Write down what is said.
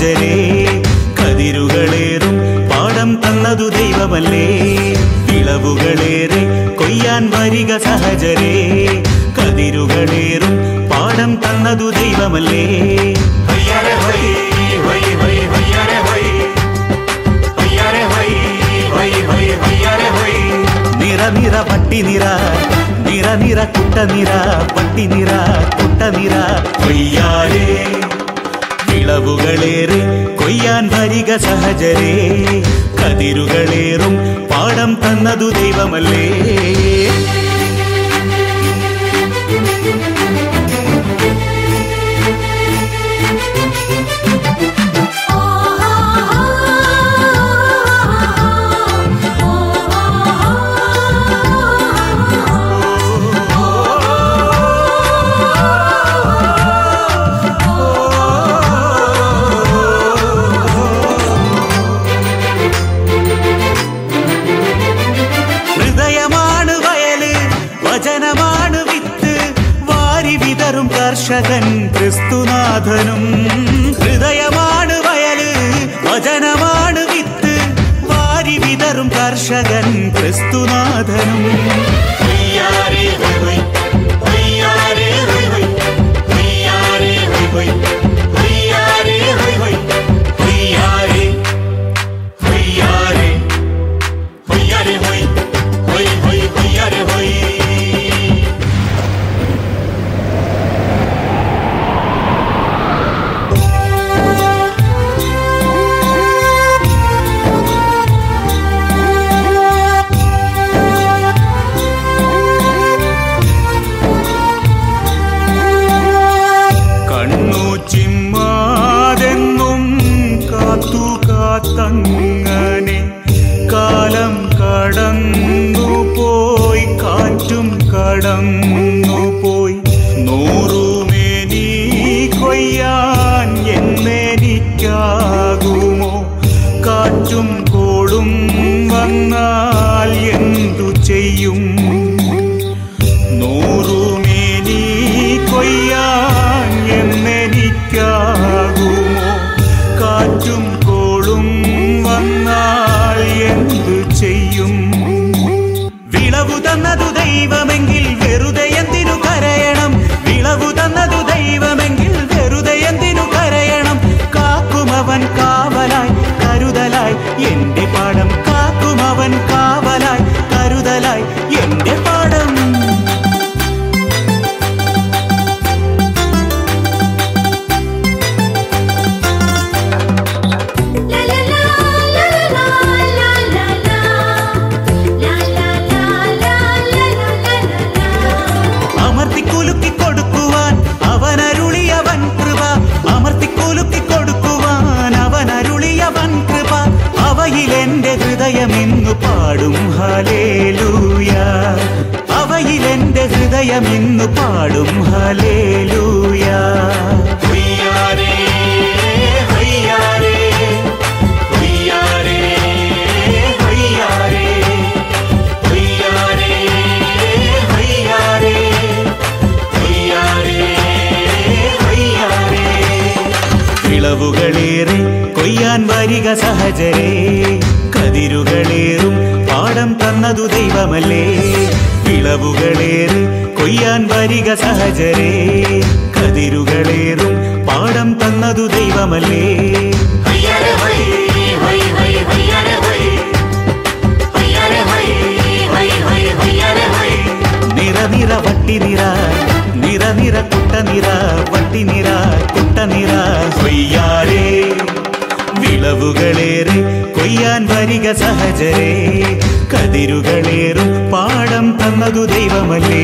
സഹജരേ കതിരുകളേറും പാടം തന്നതു ദൈവമല്ലേ വിളവുകളേറെ കൊയ്യാൻ വരിക സഹജരേ കതിരുകളേറും പാടം തന്നതു ദൈവമല്ലേ നിറ നിറ പട്ടി നിറ നിറ നിറ കുട്ട നിറ പട്ടി നിറ കുട്ട നിറ കൊയ്യാരേ വിളവുകളേറെ കൊയ്യാൻ വരിക സഹജരേ കതിരുകളേറും പാടം തന്നതു ദൈവമല്ലേ വചനമാണ് വിത്ത് വാരി വിതറും കർഷകൻ ക്രിസ്തുനാഥനും ഹൃദയമാണ് വയല് വചനമാണ് വിത്ത് വാരി വിതറും കർഷകൻ ക്രിസ്തുനാഥനും തങ്ങനെ കാലം കടന്നു പോയി കാറ്റും കടന്നു പോയി നൂറുമേനി കൊയ്യാൻ എന്നെനിക്കാകുമോ കാറ്റും കോളും വന്നാൽ എന്തു ചെയ്യും നൂറുമേനി കൊയ്യാൻ എന്നെനിക്കാകുമോ കാറ്റും എന്തു ചെയ്യും വിളവു തന്നതു ദൈവമെങ്കിൽ വെറുതെ എന്തിനു കരയണം വിളവു തന്നതു ദൈവമെങ്കിൽ വെറുതെ എന്തിനു കരയണം കാക്കുമവൻ കാവലായി കരുതലായി എന്റെ പാടം കാക്കുമവൻ കാവലായി കരുതലായി എന്റെ പാടം അവയിലെന്റെ ഹൃദയമിന്നു പാടും ഹല്ലേലൂയ അവയിലെന്റെ ഹൃദയമിന്നു പാടും ഹല്ലേലൂയ ഹൊയ്യാരേ ഹൊയ്യാരേ ഹൊയ്യാരേ ഹൊയ്യാരേ ഹൊയ്യാരേ ഹൊയ്യാരേ ഹൊയ്യാരേ ഹൊയ്യാരേ വിളവുകളേറെ കൊയ്യാൻ വരിക സഹജരേ കതിരുകളേറും പാടം തന്നതു ദൈവമല്ലേ വിളവുകളേറെ കൊയ്യാൻ വരിക സഹജരേ കതിരുകളേറും പാടം തന്നതു ദൈവമല്ലേ നിറ നിറ വട്ടി നിറ നിറ നിറ കുട്ട നിറ വട്ടി നിറ കുട്ട നിറ കൊയ്യാരേ വിളവുകളേറെ കൊയ്യാൻ വരിക സഹജരേ കതിരുകളേറും പാടം തന്നതു ദൈവമല്ലേ